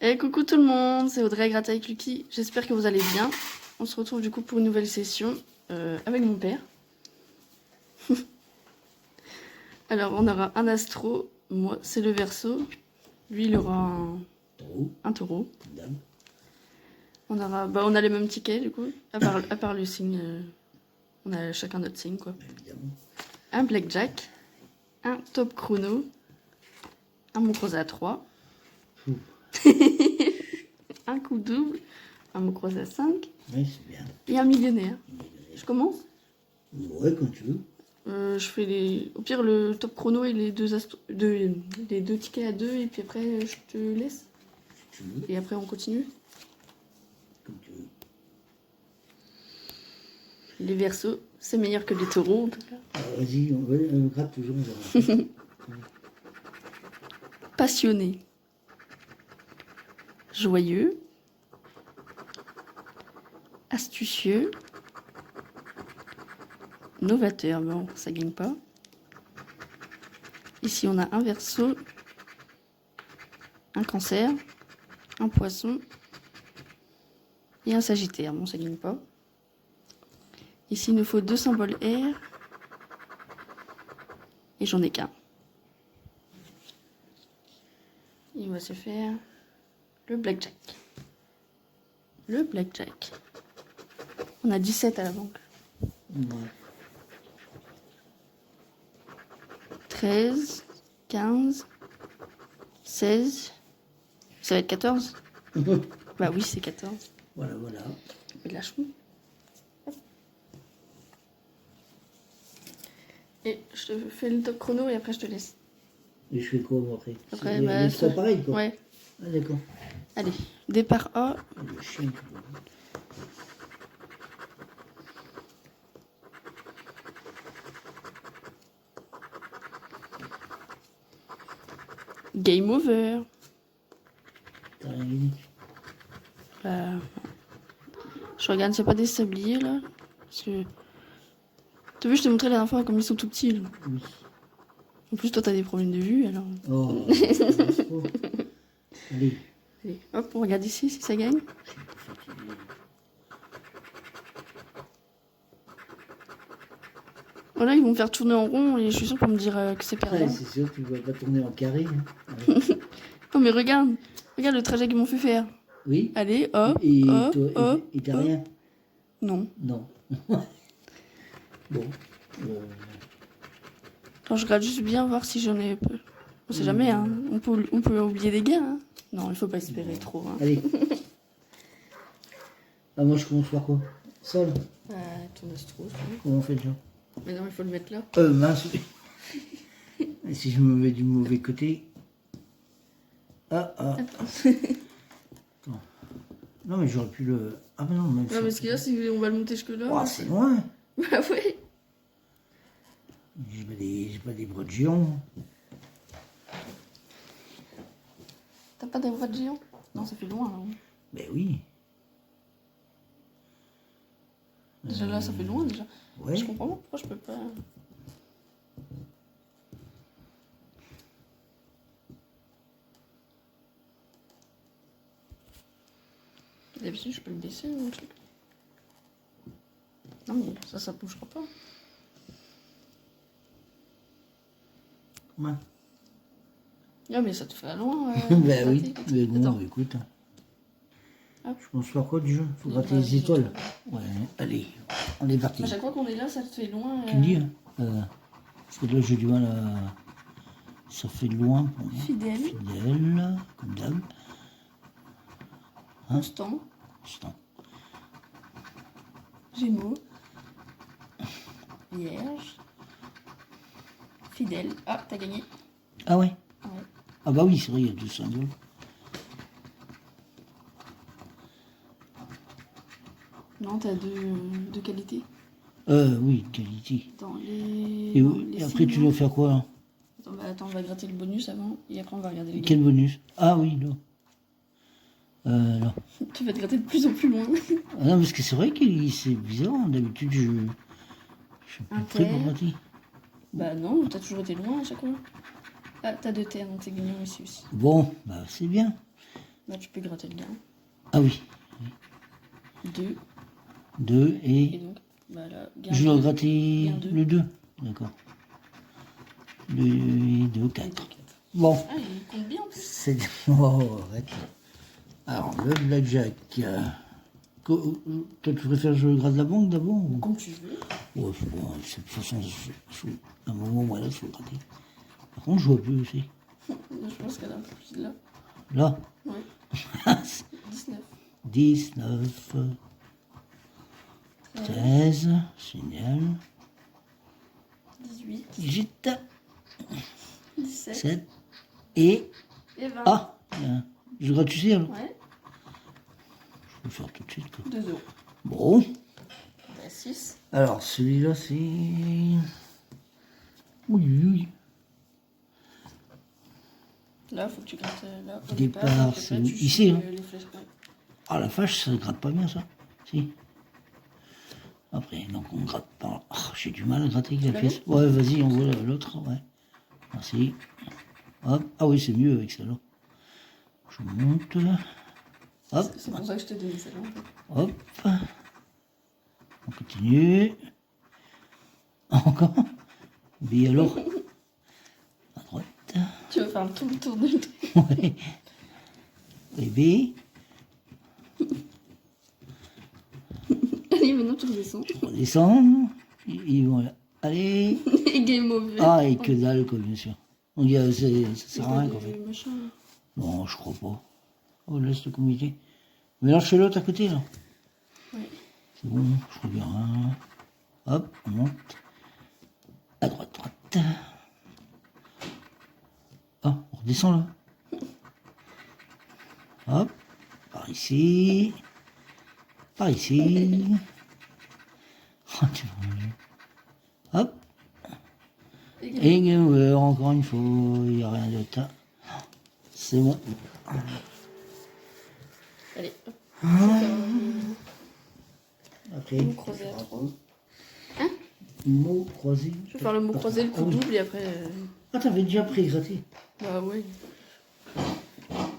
Et coucou tout le monde, c'est Audrey Gratte avec Lucky. J'espère que vous allez bien. On se retrouve du coup pour une nouvelle session avec mon père. Alors on aura un astro, moi c'est le Verseau. Lui il aura un taureau. On aura, on a les mêmes tickets du coup, à part le signe. On a chacun notre signe quoi. Un blackjack, un top chrono, un mot croisé à 3. Un coup double, un mot croisé à 5. Oui, c'est bien. Et un millionnaire. Je commence? Ouais, quand tu veux. Je fais les... Au pire, le top chrono et les deux tickets à 2, et puis après, je te laisse. Si tu veux, Et après, on continue. comme tu veux. Les Verseaux, c'est meilleur que les taureaux, en tout cas. Vas-y, on gratte toujours. On verra. Passionné. Joyeux. Astucieux. Novateur, bon, ça gagne pas. Ici, on a un Verseau, un Cancer, un Poisson et un Sagittaire. Bon, ça gagne pas. Ici, il nous faut 2 symboles R. Et j'en ai qu'un. Il va se faire le blackjack. Le blackjack. On a 17 à la banque. Ouais. 13, 15, 16. Ça va être 14? Bah oui, c'est 14. Voilà, voilà. Lâche-moi. Et je te fais le top chrono et après je te laisse. Et je fais quoi moi, après? Après, C'est bah, les trois pareils, quoi. Ouais. Ah, d'accord. Allez, départ A. Le chien, tu vois. Game over. T'as rien dit. Bah, je regarde s'il n'y a pas des sabliers là. Parce que. T'as vu, je t'ai montré la dernière fois comme ils sont tout petits là. Oui. En plus, toi t'as des problèmes de vue alors. Oh, allez. Allez, hop, on regarde ici si ça gagne. Je suis un peu fatigué. Voilà, ils vont me faire tourner en rond et je suis sûre pour me dire que c'est perdant. Ouais, c'est sûr, tu ne vas pas tourner en carré. Hein. Ouais. Non mais regarde, regarde le trajet qu'ils m'ont fait faire. Oui. Allez, hop, Et hop, toi, hop. et t'as hop. rien? Non. Non. Bon. Alors je regarde juste bien voir si j'en ai peu. On sait jamais, hein. On peut oublier des gars, hein. Non, il faut pas espérer trop, hein. Allez. Ah, moi je commence par quoi? Sol. Ton astro, Comment on fait déjà? mais non, il faut le mettre là. Mince. Et si je me mets du mauvais côté. Ah. Attends. Non, mais j'aurais pu le. Ah, mais non, même Non, mais ce qu'il y a, c'est qu'on va le monter jusque là. Oh, c'est loin. Bah ouais. J'ai pas des bras de géant. T'as pas des bras de géant? Non, ça fait loin, hein. Ben oui. Déjà là, ça fait loin, déjà. Ouais. Je comprends pas pourquoi je peux pas. D'habitude, je peux le baisser, mon truc. Non, mais ça bougera pas. Ouais. Non, mais ça te fait loin. Ben oui. Mais bon, Attends. écoute. Hop. Je pense par quoi du jeu? Faut gratter les étoiles. Ouais, allez. On est parti. À chaque fois qu'on est là, ça te fait loin. Tu me dis, hein? Parce que là, j'ai du mal à. Ça fait loin pour moi. Fidèle. Fidèle, comme d'hab. Constant. Constant. Gémeaux. Vierge. Fidèle. Ah, t'as gagné. Ah ouais? Ouais. Ah bah oui, c'est vrai, il y a 2 symboles. Non, t'as deux qualités. Oui, qualité. Attends, les. Et, non, et les après, signes, tu non. dois faire quoi là? Attends, on va gratter le bonus avant et après on va regarder les Quel bonus? Ah oui, là. Là. gains. Tu vas te gratter de plus en plus loin. Ah non, parce que c'est vrai que c'est bizarre, hein. D'habitude, je suis plus près pour gratter. Bah non, t'as toujours été loin à chaque fois. Ah, t'as 2 terres, donc c'est gagnant ici aussi. Bon, bah c'est bien. Là, tu peux gratter le gain. Ah oui. 2. 2 Et et... donc, bah là, gain Je dois 2. gratter Gain 2. le 2. D'accord. 2 et 2, 4. Bon. Ah, il compte bien en plus. C'est... Oh, arrête. Alors, le blackjack. Toi, tu préfères que je gratte la banque d'abord ou... Comme tu veux. Ouais, bon, de toute façon, à un moment ou à l'autre, il faut gratter. Par contre, je vois plus aussi. Je pense qu'elle a un peu plus là. Là. Ouais. 19. 19. 13. Génial. 18. 18. 17. 7. Et... Et 20. Ah, bien. Je gratte ici alors. Ouais. Je peux le faire tout de suite. Quoi. 2 euros. Bon. Bah, 6. Alors, celui-là, c'est... Oui. Là, faut que tu grattes là. Au Départ, et après, c'est tu ici, suis, hein. les flèches. Ouais. Ah, la vache, ça gratte pas bien, ça. Si. Après, donc on gratte pas. Oh, j'ai du mal à gratter avec la pièce. Ouais, vas-y, on voit l'autre, ouais. Merci. Hop. Ah oui, c'est mieux avec celle-là. Je monte. Hop. C'est pour ça que je te donnais celle-là. Hop. On continue. Encore. B alors. À droite. Tu vas faire tout le tour de truc. Ouais. Et B. Allez, maintenant tu redescends. On redescend. Ils vont là. Allez. Et game over. Ah, et que dalle, quoi, bien sûr. Donc, ça sert à rien, quoi. Machin. Non, je crois pas. Oh, laisse le comité. Mais là, chez l'autre à côté, là. Ouais. C'est bon, je crois bien. Hop, on monte. À droite, droite. Ah, on redescend là. Hop, par ici. Par ici. Oh, tu vois. Hop. Et game over, encore une fois, il n'y a rien d'autre. C'est bon. Allez, hop. Après, Mot croisé à 3. Hein mot croisé. Je vais faire le mot croisé, le coup double et après. Ah, t'avais déjà pré-gratté. Bah ouais.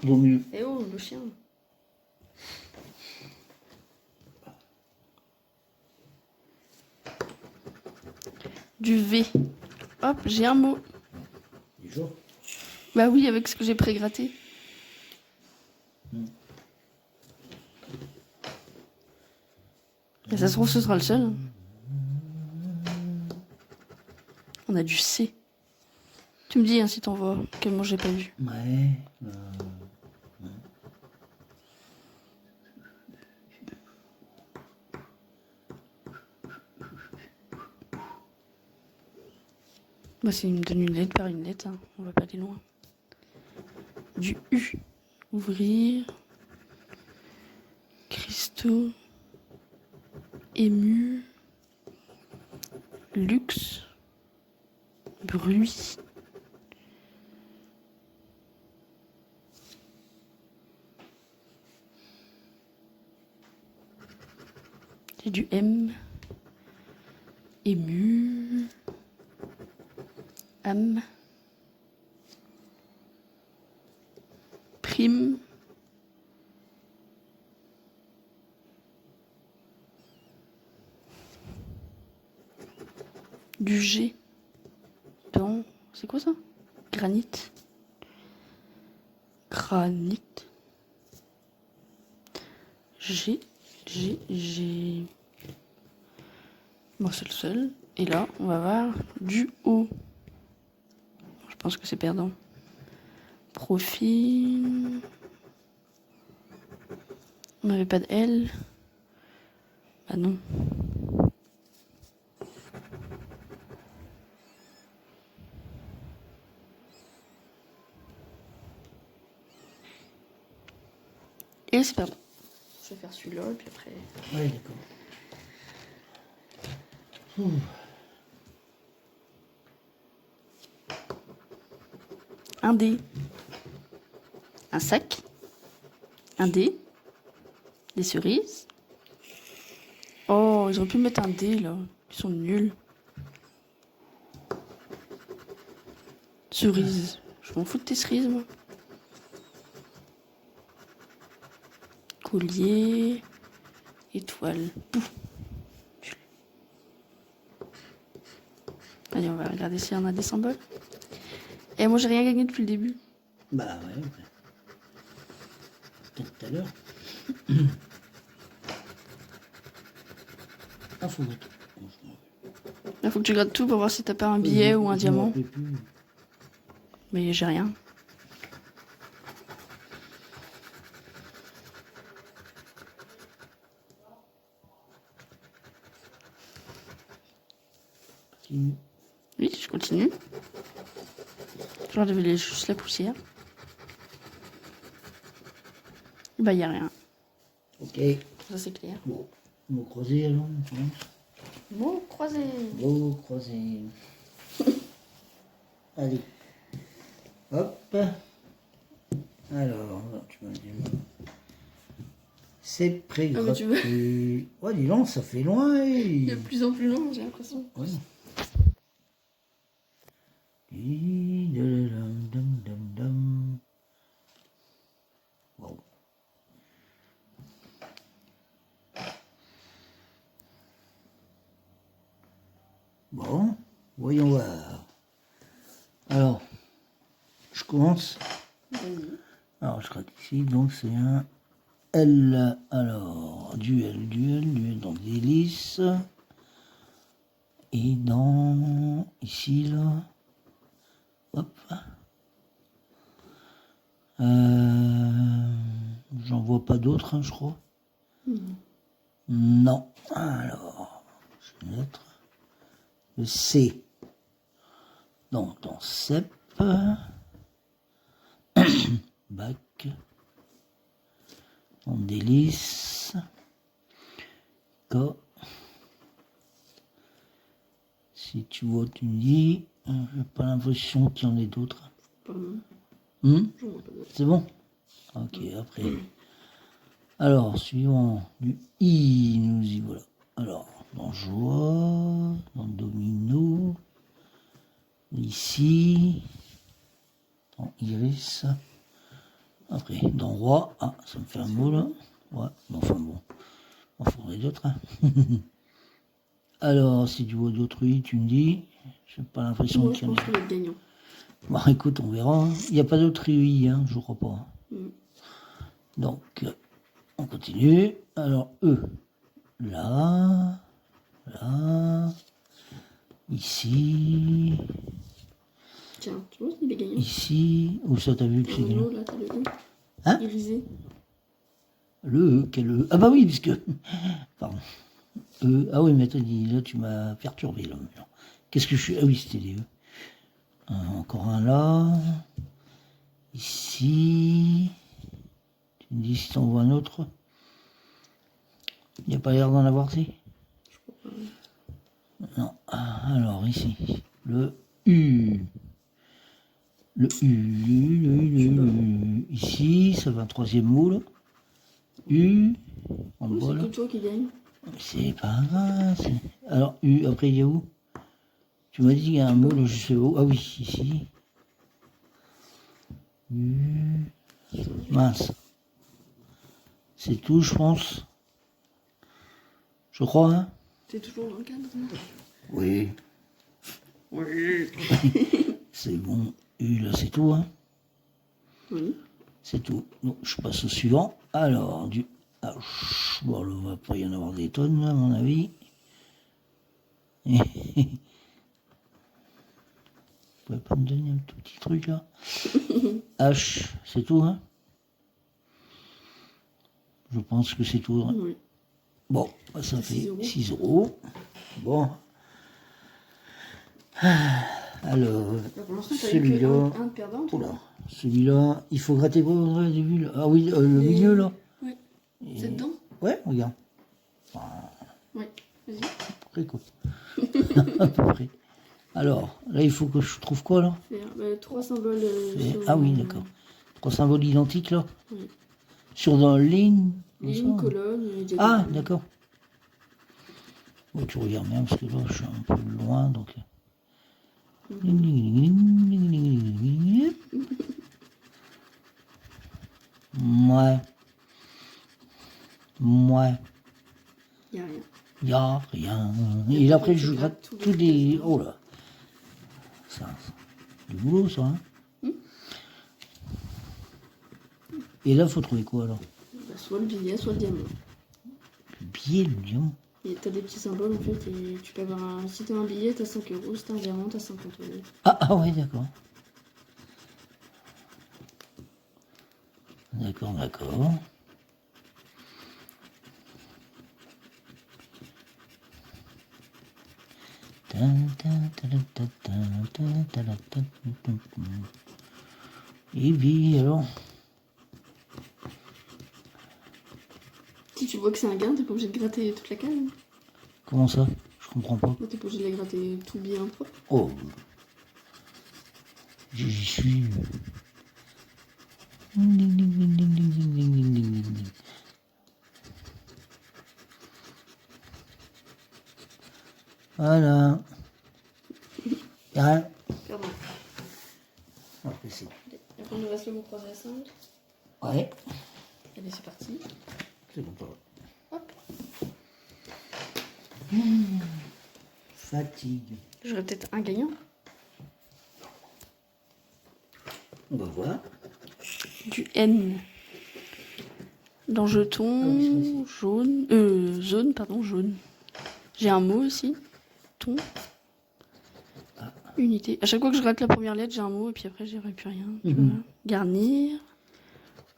Vaut mieux. Eh oh, le chien. Du V. Hop, j'ai un mot. Déjà. Bah oui, avec ce que j'ai pré-gratté. Et ça se trouve, ce sera le seul. Hein. On a du C. Tu me dis hein, si t'en vois quel mot j'ai pas vu. Ouais. Bah, c'est me donne une lettre par une lettre. Hein. On va pas aller loin. Du U. Ouvrir. Cristaux. Ému. Luxe. Bruit. J'ai du M. Ému. Âme. Prime. Du G. Dans. C'est quoi ça? Granit. Granit. G. Bon, c'est le seul. Et là, on va voir du O. Je pense que c'est perdant. Profil. On n'avait pas de L. Bah non. Et c'est perdant. Je vais faire celui-là et puis après. Ouais, d'accord. Un dé. Un sac. Un dé. Des cerises. Oh, ils auraient pu mettre un dé là. Ils sont nuls. Cerises. Je m'en fous de tes cerises, moi. collier, étoile. Allez, on va regarder si on a des symboles. Et moi, j'ai rien gagné depuis le début. Bah ouais, ouais. Peut-être tout à l'heure. Ah, faut que... Il faut que tu grattes tout pour voir si t'as pas un billet ou un Je me diamant. rappelle plus. Mais j'ai rien. Continue. Oui, je continue. Je enlever juste la poussière. Bah, y a rien. Ok. Ça, c'est clair. Bon, mot croisé alors. Mot croisé. Mot croisé. Allez. Hop. Alors, tu m'as dit. C'est Ah, mais tu veux- pré-gratté. Ouais, dis donc, ça fait loin. De plus en plus long, j'ai l'impression. Ouais. Wow. Bon, voyons voir. Alors, je commence. Vas-y. Alors, je gratte ici, donc c'est un L. Alors, duel, donc délice. Et dans, ici, là. Hop. J'en vois pas d'autres, hein, je crois. Non. Alors, je vais mettre le C. Donc, dans CEP, bac, en délice, K. Si tu vois, tu me dis, j'ai pas l'impression qu'il y en ait d'autres. Pardon. Hmm? C'est bon? Ok, après. Alors, suivant du I, nous y voilà. Alors, dans joie, dans domino, ici, dans iris, après, dans roi, ah, ça me fait un mot là. Ouais, mais enfin bon, il en faudrait d'autres. Hein. Alors, si tu vois d'autres I, tu me dis, j'ai pas l'impression Moi, je qu'il y en pense ait. qu'on va être gagnant. Bon, écoute, on verra. Il n'y a pas d'autres I, hein, je crois pas. Donc, on continue. Alors, E. Là. Là. Ici. Tiens, tu vois s'il est gagnant. Ici. Où ça t'as vu que c'est En gagnant? haut, là, t'as le E. Hein? Irisé. Le E, quel E? Ah bah oui, puisque... Pardon. E. Ah oui, mais t'as dit, là, tu m'as perturbé, là. Qu'est-ce que je suis? Ah oui, c'était les E. Encore un là. Ici. Tu me dis si t'en vois un autre. Il n'y a pas l'air d'en avoir, si? Non. Alors, ici. Le U. Le U. Ici, ça va un troisième mot, là. U. En Oui, bas, c'est là. que toi qui gagne. C'est pas grave. Alors, U, après, il y a où? Tu m'as dit qu'il y a un mot, là, je sais où. Ah oui, ici. U. Mince. C'est tout, je pense. Je crois, hein? T'es toujours dans le cadre, non? Oui. Oui. C'est bon. U, là, c'est tout, hein? Oui. C'est tout. Donc, je passe au suivant. Alors, du H. Bon, là, il va pas y en avoir des tonnes, à mon avis. Vous pouvez pas me donner un tout petit truc, là? H, c'est tout, hein? Je pense que c'est tout, hein? Oui. Bon, bah, ça fait 6 €. 6 euros. Bon. Alors, Pour l'instant, t'as eu celui-là... que un de perdant. Oula, celui-là, il faut gratter quoi au début là? Ah oui, le milieu là. Oui. Et- C'est dedans? Ouais, regarde. Oui. Vas-y. Après quoi. À peu près. Alors, là, il faut que je trouve quoi là? Faire 3 symboles. Ah oui, d'accord. 3 symboles identiques là? Oui. Sur dans ligne comme Ligne, ça. colonne et Ah, diagonale. d'accord. Bon, tu regardes bien parce que là, je suis un peu loin donc. Ouais. Ouais. Y a rien. Y a rien. Et après, je gratte tous les... Oh là. Ça, du boulot, ça, hein. Et là, faut trouver quoi, alors? Bah, soit le billet, soit le diamant. Le billet, le lion. Et t'as des petits symboles en fait, et tu peux avoir un... Si t'as un billet, t'as 5 euros, si t'as un diamant, t'as 50 euros. Ah ouais, d'accord. D'accord, d'accord. Et puis, alors? Si tu vois que c'est un gain, t'es pas obligé de gratter toute la case. Comment ça? Je comprends pas. T'es pas obligé de la gratter tout bien propre. Oh. J'y suis. Voilà. Y'a rien. Pardon. Après, c'est... Après, il nous reste le mot croisé à 5. Ouais. Allez, c'est parti. C'est bon, pas. Hop. Fatigue. J'aurais peut-être un gagnant. On va voir. Du N. Dans jeton, jaune. Zone, pardon, jaune. J'ai un mot aussi. Ton. Unité. À chaque fois que je gratte la première lettre, j'ai un mot et puis après, j'aurai plus rien. Tu vois. Garnir.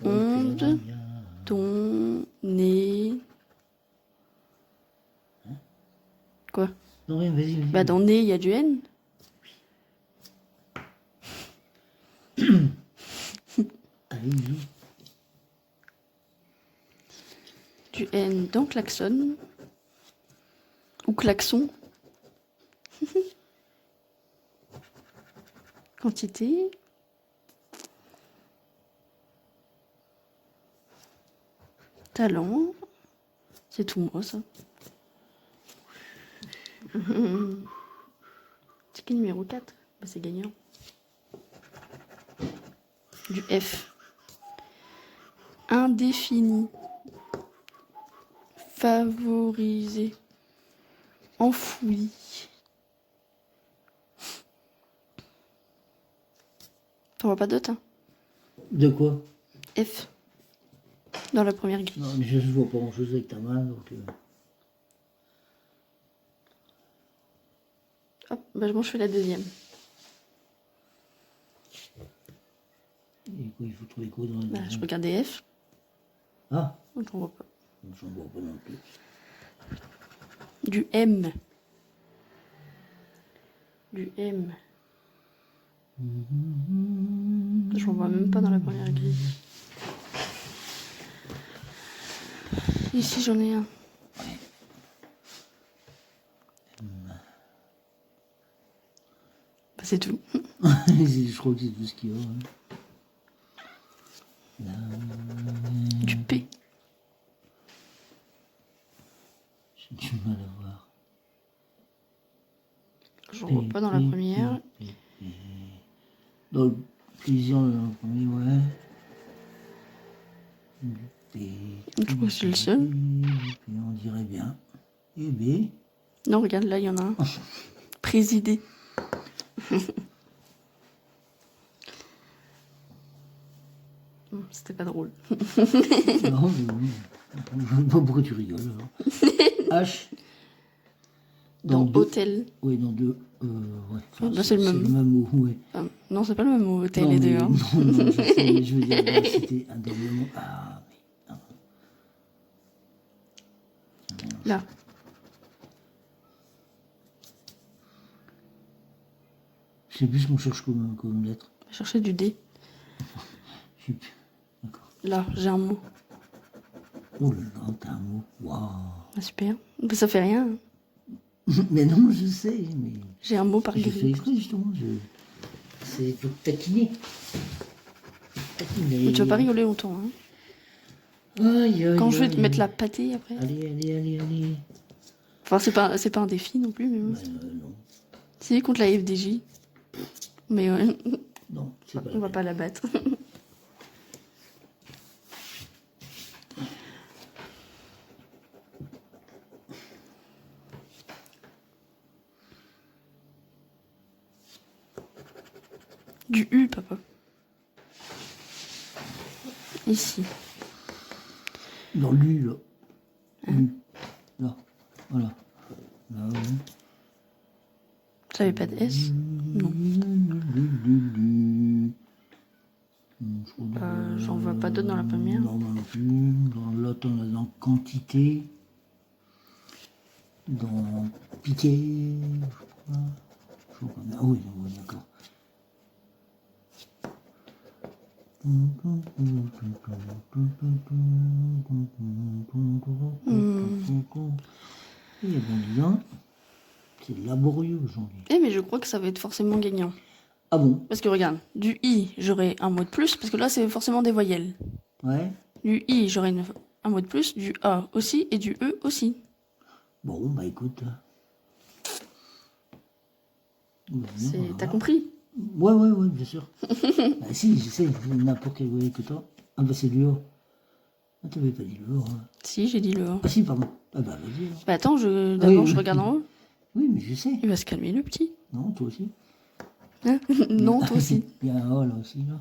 Onde. Ton. Nez. Quoi? Non, rien, vas-y, vas-y. Bah, dans nez, il y a du N. Allez-y. Du N dans klaxon. Ou klaxon. Quantité. Talent. C'est tout moi, ça. Ticket numéro 4. Bah, c'est gagnant. Du F. Indéfini. Favorisé. Enfoui. T'en vois pas d'autres, hein? De quoi? F. Dans la première grille. Non, mais je vois pas grand-chose avec ta main, donc... Hop, bah, je fais la deuxième. Et quoi, il faut trouver quoi dans la Bah, je deuxième? regardais F. Ah, Donc on voit pas. j'en vois pas non plus. Du M. Du M. J'en vois même pas dans la première grille. Ici, j'en ai un. Bah, c'est tout. Je crois que c'est tout ce qu'il y a. Hein. Là... Du P. J'ai du mal à voir. J'en vois pas dans la première. Dans le plaisir, dans le premier, ouais. Je crois que c'est le seul. Et on dirait bien. Et B. Non, regarde, là, il y en a un. Présidé. C'était pas drôle. Non, mais non. Je sais pas pourquoi tu rigoles. Alors. H. Dans deux. hôtel. Oui, dans deux. Ouais. Enfin, Bah, c'est le même. mot, ouais. Non, c'est pas le même mot, hôtel Non, et mais, dehors. non, je sais, je veux dire, là, c'était un dernier mot. Ah, mais. Non. Là. Je sais plus ce qu'on cherche comme lettre. Je vais chercher du D. Je sais plus. D'accord. Là, j'ai un mot. Oh là là, t'as un mot. Waouh. Ah, super. Bah, ça fait rien. Mais non, je sais, mais. J'ai un mot par J'ai fait grille. exprès, justement. C'est pour taquiner. Taquiner. Mais tu vas pas rigoler longtemps. Hein. Aïe, aïe, Quand je vais aïe, te mettre aïe. la pâtée après. Allez. Enfin, c'est pas un défi non plus, mais bon. Non. C'est contre la FDJ. Mais ouais, Non, c'est pas on va la pas la battre. Du U, papa. Ici. Dans l'U, là. U. Là. Voilà. Là, oui. Ça avait pas de S? Non. J'en vois pas d'autres dans la première. Non, non plus. Dans l'autre, on a dans quantité. Dans piqué. Je crois. Ah oui, d'accord. Et bon, disons, c'est laborieux aujourd'hui. Eh, mais je crois que ça va être forcément gagnant. Ah bon? Parce que regarde, du I, j'aurai un mot de plus, parce que là, c'est forcément des voyelles. Ouais. Du I, j'aurai un mot de plus, du A aussi, et du E aussi. Bon, bah écoute. T'as compris? Ouais, bien sûr. Bah si, je sais, n'importe quelle voyelle que toi. Ah bah c'est du haut. Ah, t'avais pas dit le haut, hein. Si, j'ai dit le A. Ah si, pardon. Ah bah vas-y alors. Bah attends, d'abord, oui. je regarde en haut. Oui, mais je sais. Il va se calmer, le petit. Non, toi aussi. Hein? Non, toi aussi. Il y a un O là aussi, là.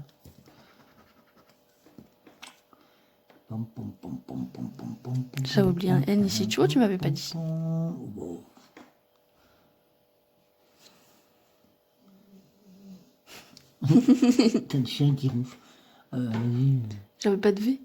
Pom, pom, pom, pom, pom, pom, pom, pom, J'ai oublié un N ici. Tu vois, tu m'avais pas dit. Bon. T'as le chien qui ronfle. Vas-y. J'avais pas de V.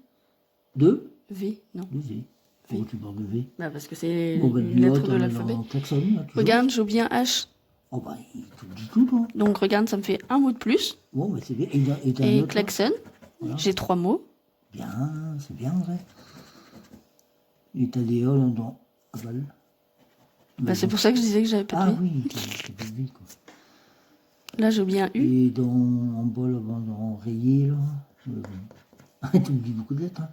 Deux? V, non. Deux V. Pourquoi tu parles de V? Bah parce que c'est Bon, bah, une du lettre haut, de l'alphabet. en klaxon, là, toujours. Regarde, j'ai oublié un H. Oh bah, il te dit tout, toi. Donc regarde, ça me fait un mot de plus. Bon, bah c'est bien. Et t'as un Et autre, là? klaxon, Voilà. j'ai 3 mots. Bien, c'est bien, vrai. Et t'as des O là, dans aval. Bah c'est pour ça que je disais que j'avais pas Ah de V. oui, t'as pas de V, quoi. Là, j'ai oublié un U. Et en bas, là, dans rayé, là. Tu me dis beaucoup de lettres, hein.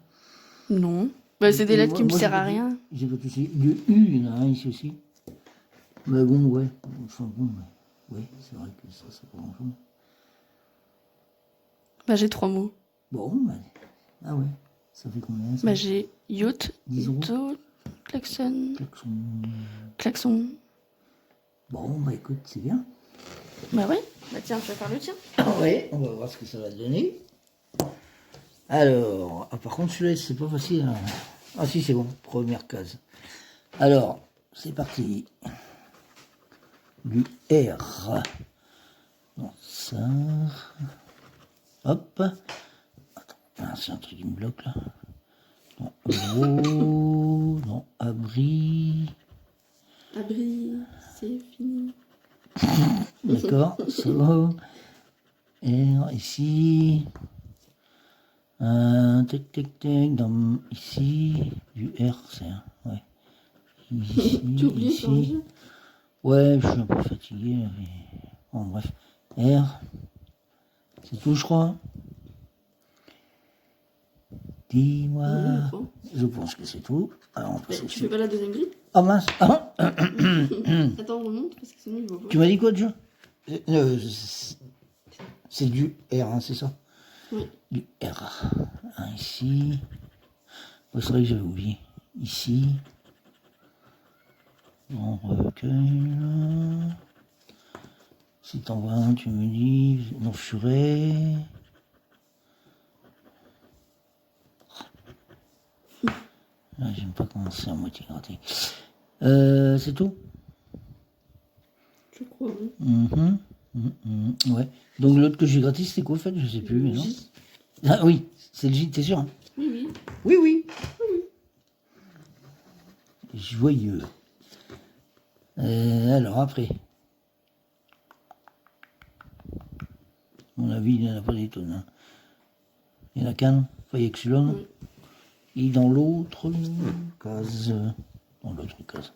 Non. Bah c'est des lettres qui me Moi, servent à rien. J'ai pas touché. Le U, il y en a un ici aussi. Mais bon, ouais. Enfin bon, ouais, c'est vrai que ça, c'est pas grand-chose. Bah j'ai 3 mots. Bon, bah, ah ouais. Ça fait combien, ça? Bah j'ai yacht, 10 euros. ito, klaxon, Klaxon. klaxon. Bon, bah écoute, c'est bien. Bah ouais. Bah tiens, tu vas faire le tien. Ouais, on va voir ce que ça va donner. Alors, ah, par contre, celui-là, c'est pas facile, hein. Ah si, c'est bon, première case. Alors, c'est parti. Du R. Non, ça. Hop. Attends, ah, c'est un truc qui me bloque là. Non, euro. Non, abri. Abri, c'est fini. D'accord, ça va. R ici. Tac, tac, tac. Ici. Du R, c'est un. Ouais. Ici, Tu oublies ça, ici. Ouais, je suis un peu fatigué. Mais... Bon, bref. R. C'est tout, je crois. Dis-moi. Ouais, Je pense que c'est tout. Alors, on passe tu au-dessus. fais pas la deuxième grille? Ah mince. Ah, Attends, on remonte parce que sinon il va pas. tu m'as dit quoi déjà? C'est du R, hein, c'est ça? Oui. Du R. Un ici. Ouais, c'est vrai que j'avais oublié. Ici. On recueille. Si t'en vois un, tu me dis. Non, furet. Ah, j'aime pas commencer à moitié gratté. C'est tout? Je crois, oui. Ouais. Donc l'autre que j'ai gratté, c'était quoi en fait? Je sais plus, mais non. J. Ah oui, c'est le J, t'es sûr, hein? Oui, oui. Oui. Joyeux. Alors après. À mon avis, il n'y en a pas des tonnes. Hein. Il y en a qu'un, Fayexulon. Oui. Et dans l'autre case. Dans l'autre case.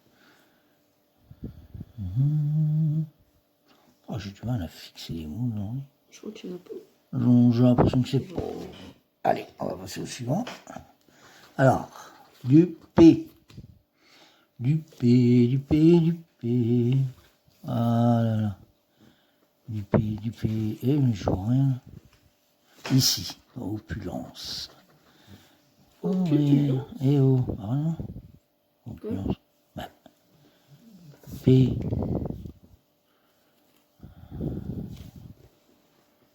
Oh, j'ai du mal à fixer les mots, non? Je crois qu'il y en a pas. J'ai l'impression que c'est pas. Allez, on va passer au suivant. Alors, du P. Du P. Ah là là. Du P. Eh, mais je vois rien. Ici, opulence. Opulence. Eh oh, vraiment. Opulence. Bah. P.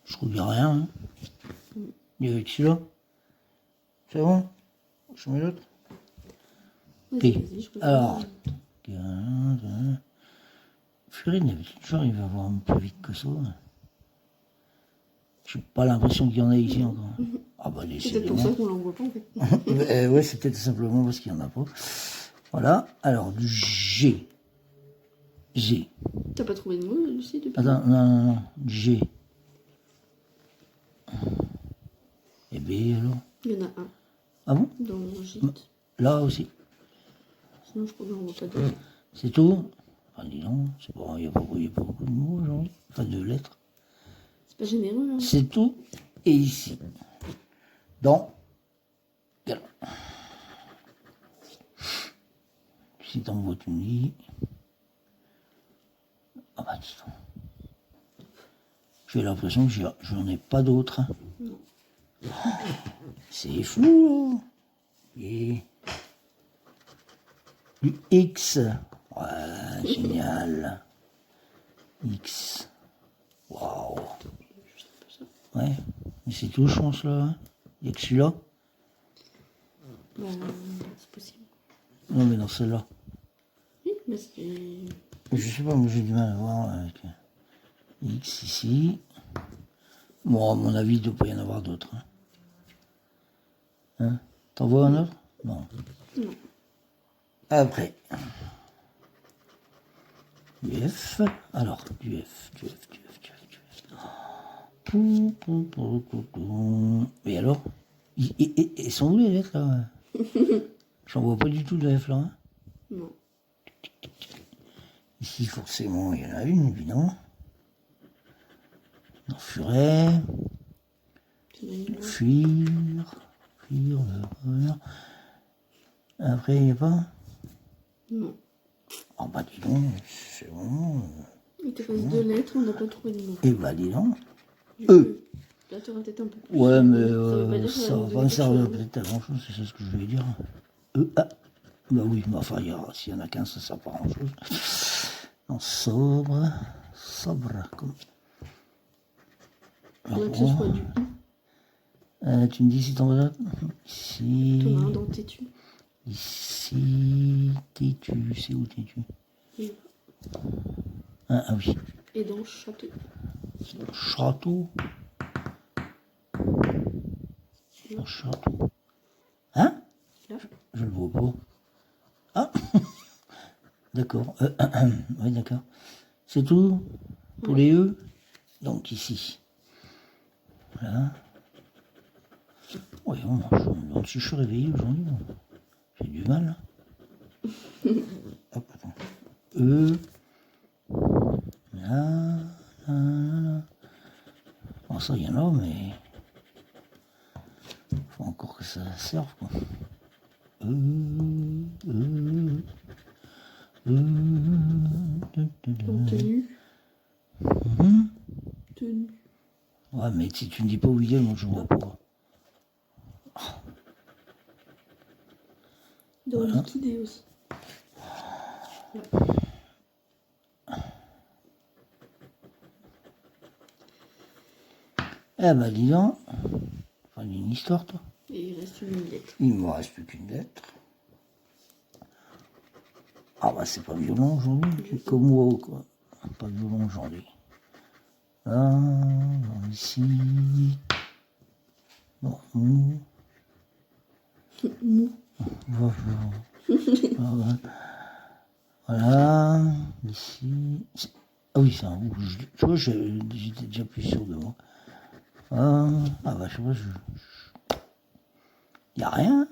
Je finis avec celui-là. C'est bon? Je mets l'autre. Vas-y, Ok. vas-y, je peux Alors, pas. Florine, d'habitude, j'arrive à voir un peu vite que ça. J'ai pas l'impression qu'il y en a ici encore. Ah bah C'est peut-être pour ça qu'on l'en voit pas en fait. Ouais, c'est peut-être simplement parce qu'il y en a pas. Voilà. Alors, du G. G. T'as pas trouvé de mot, Lucie, depuis? Attends, non. G. Et B alors? Il y en a un Ah bon? dans le gîte. Là aussi. Sinon, je crois qu'on voit pas d'autres. C'est tout? Enfin, dis donc, c'est pas, il n'y a pas beaucoup de mots aujourd'hui. Enfin, de lettres. C'est pas généreux, hein. C'est tout. Et ici. Dans. Voilà. Si t'envoies, tu me dis. Ah bah dis donc. J'ai l'impression que j'en ai pas d'autres. Non. C'est fou. Et du X. Ouais, génial. X. Waouh. Ouais, mais c'est tout, je pense, là. Il n'y a que celui-là. Bah, c'est possible. Non, mais dans celle-là. Oui, mais c'est... Je sais pas, moi j'ai du mal à voir avec X ici. Bon, à mon avis, il ne doit pas y en avoir d'autres. Hein? T'en vois un autre? Non. Non. Après. Du F. Alors, du F. Et alors? Ils sont où les lettres là? J'en vois pas du tout de la F là. Hein? Non. Ici, forcément, il y en a une, évidemment. Dans furet. Fuir. Après, il n'y a pas? Non. Oh bah dis donc, c'est vraiment... Il te reste 2 lettres, on n'a pas trouvé de mot. Et bah dis donc. E. Là, tu auras peut-être un peu plus. Ouais, mais veut pas dire ça qu'on va nous pas me donner servir quelque chose. peut-être à grand-chose, c'est ça ce que je voulais dire. Ah, bah oui, mais enfin, s'il y en a qu'un, ça sert pas à grand-chose. Non, sobre, comme... Faudrait que ce soit du I. Tu me dis si t'en veux d'autres? Ici... T'en as un dans têtu. Ici... Têtu, c'est où têtu? Et, Ah oui. et dans château. Château. Un château. Hein? Là. Je le vois pas. Ah. D'accord. Oui, d'accord. C'est tout pour les E. Donc ici. Voilà. Oui, si je suis réveillé aujourd'hui, j'ai du mal. Hop, attends. E. Là. Bon, ça, il y en a, mais... faut encore que ça serve, quoi. Donc tenue. Tenue. Ouais, mais si tu me dis pas où il est, moi je vois pas. Dans liquider aussi. Ouais. Eh ben dis donc, enfin une histoire toi. Et il reste une lettre. Il me reste plus qu'une lettre. Ah bah c'est pas violent aujourd'hui, c'est comme moi quoi. Pas violent aujourd'hui. Là, ici. Bon, mou. Mou. Voilà, ici. Ah oui, c'est un rouge. Tu vois, j'étais déjà plus sûr de moi. Ah bah je sais pas, y a rien.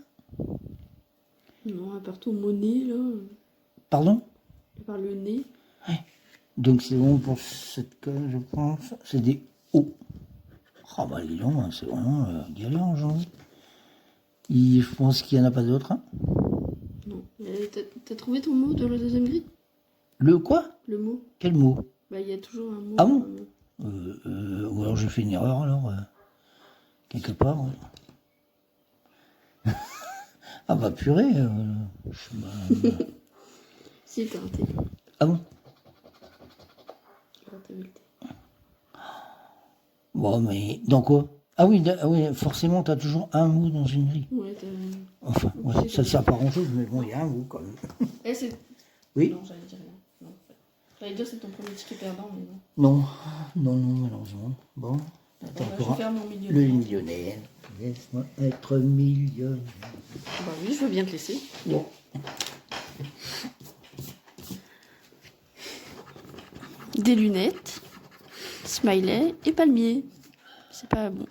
Non, à part ton mot nez, là. Pardon? À part le nez. Ouais. Donc c'est bon pour cette case, je pense. C'est des O. Ah bah dis donc, c'est vraiment galère aujourd'hui. Je pense qu'il n'y en a pas d'autres. Hein. Non. T'as trouvé ton mot dans la deuxième grille? Le quoi? Le mot? Quel mot? Bah, il y a toujours un mot. Ah bon? Ou alors j'ai fait une erreur alors, quelque part. Ah bah purée. Si, t'as raté. Ah bon? T'as raté le T. Bon mais, dans quoi? Ah oui, oui, forcément, tu as toujours un mot dans une grille. Ouais, Enfin, ouais, ça ne sert pas à grand-chose, mais bon, il y a un mot quand même. Eh, c'est... Oui. Non, j'allais dire rien. Non. J'allais dire c'est ton premier ticket perdant, mais non. Non, malheureusement. Bon, attends, Bon, bah, je vais faire mon le millionnaire. millionnaire. Laisse-moi être millionnaire. Bah oui, je veux bien te laisser. Bon. Des lunettes, smiley et palmier. C'est pas bon.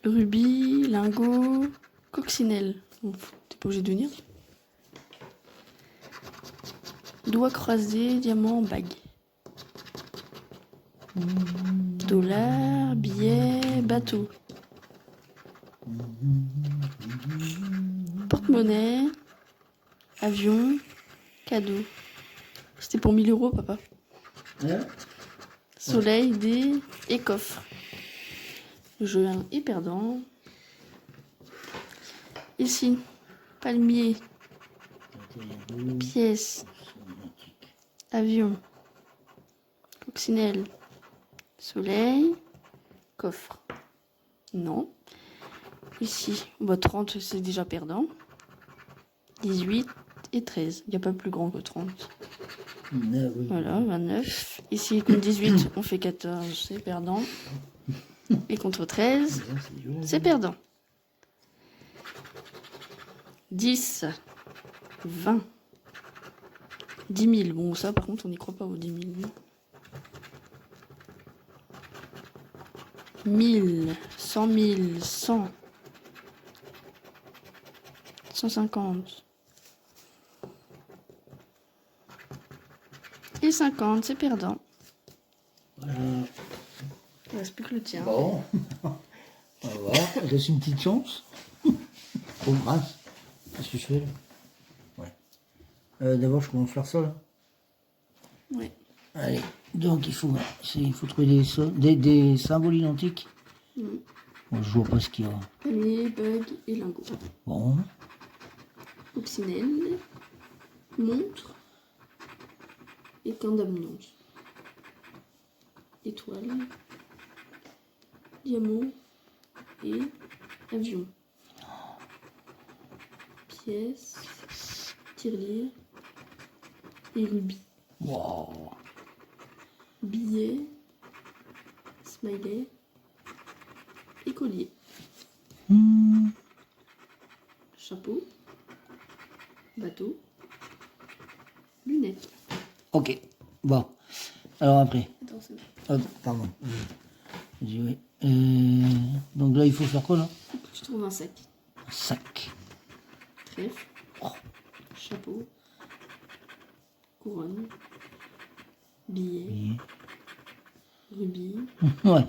Rubis, lingot, coccinelle. Bon, t'es pas obligé de venir. Doigts croisés, diamant, bague. Dollar, billet, bateau. Porte-monnaie, avion, cadeau. C'était pour 1000 euros, papa. Hein? Soleil, dés et coffre. Le jeu est perdant. Ici, palmier, pièce, avion, coccinelle, soleil, coffre. Non. Ici, bah 30, c'est déjà perdant. 18 et 13. Il n'y a pas plus grand que 30. Voilà, 29. Ici, contre 18, on fait 14, c'est perdant. Et contre 13, c'est perdant. 10, 20, 10 000. Bon, ça, par contre, on n'y croit pas aux 10 000. 1000, 100 000, 100, 150. Et 50, c'est perdant. Voilà. Il ne reste plus que le tien. Bon. On va voir. Laisse une petite chance. Oh, mince. Qu'est-ce que je fais là? Ouais. D'abord, je commence par ça là. Ouais. Allez. Donc, il faut trouver des symboles identiques. Bon, je vois pas ce qu'il y a. Palmier, bug et lingot. Bon. Coccinelle, montre et condamnance. Étoile, diamant et avion. Pièce, tirelire et rubis. Wow. Billet, smiley et collier. Chapeau, bateau, lunettes. Ok. Bon. Alors après. Attends, c'est bon. Hop, pardon. J'ai oui. Donc là, il faut faire quoi là? Tu trouves un sac. Un sac. Trèfle, chapeau, couronne, billet, rubis, Ouais.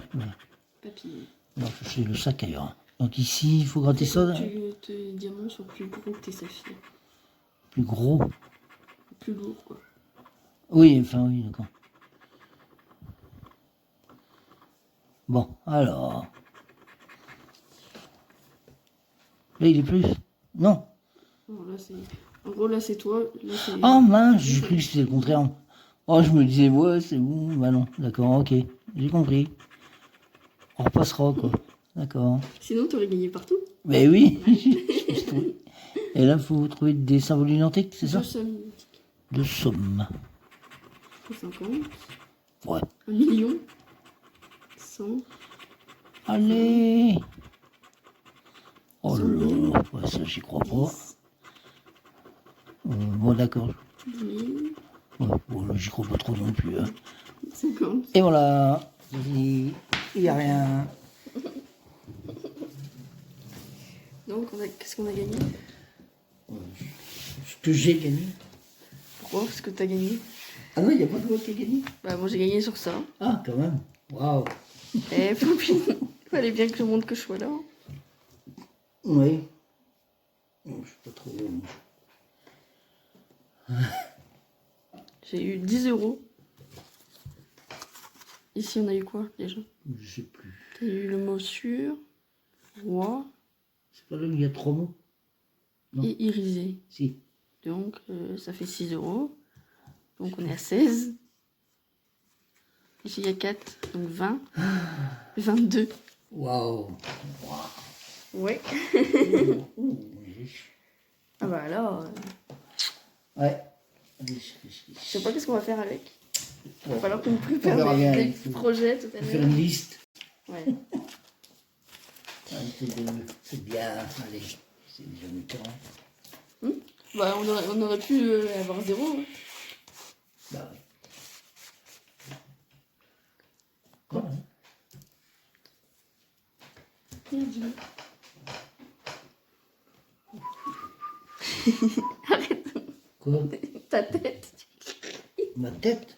papillon. Alors, je fais le sac ailleurs. Hein. Donc ici, il faut gratter ça. Là. Tes diamants sont plus gros que tes saphirs. Plus gros. Plus lourd, quoi. Oui, enfin oui, d'accord. Bon, alors. Là, il est plus. Non. Non, là, c'est... En gros, là, c'est toi. Là, c'est... Ah mince, j'ai cru que c'était le contraire. Oh, je me disais, ouais, c'est bon. Bah non, d'accord, ok. J'ai compris. On repassera, quoi. D'accord. Sinon, t'aurais gagné partout. Mais oui, je me suis trouvé. Et là, il faut trouver des symboles identiques, c'est ça? Deux sommes. De somme. 50. Ouais. 1 million. 100. Allez. Oh là là, ouais, ça, j'y crois pas. 10. Bon, d'accord. 10 000. Ouais, bon, là, j'y crois pas trop non plus. Hein. 50. Et voilà. Il n'y a rien. Donc, qu'est-ce qu'on a gagné? Ce que j'ai gagné. Pourquoi? Parce que t'as gagné. Ah non, il n'y a pas de voix qui a gagné. Bah, moi, j'ai gagné sur ça. Ah, quand même. Waouh. Eh, Poupine, il fallait bien que je montre que je sois là. Oui. Non, je suis pas trop bon. J'ai eu 10 euros. Ici, on a eu quoi déjà? Je sais plus. T'as eu le mot sur, roi C'est pas là où il y a 3 mots? Non. et irisé. Si. Donc, ça fait 6 euros. Donc, on est à 16. Ici, il y a 4, donc 20. 22. Waouh. Ouais. Ah bah alors... Ouais. Je sais pas qu'est-ce qu'on va faire avec. Il va Bon. falloir qu'on On verra prépare bien, des il petits faut projets tout à faire l'heure. une liste. Ouais. C'est bien, allez, c'est déjà du temps. Bah, on aurait pu avoir 0. Hein. Bah oui. Quoi hein. Arrête Quoi ta tête. Ma tête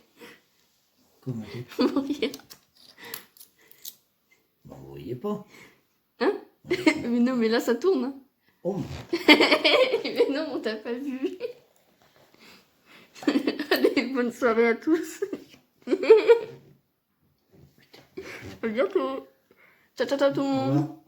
Quoi ma tête Mourir. Bah, vous voyez pas. Hein? Mais non, mais là, ça tourne. Hein. Oh, Mais non, on t'a pas vu. Allez, bonne soirée à tous. À bientôt. Ciao, ciao, ciao tout le monde. voilà.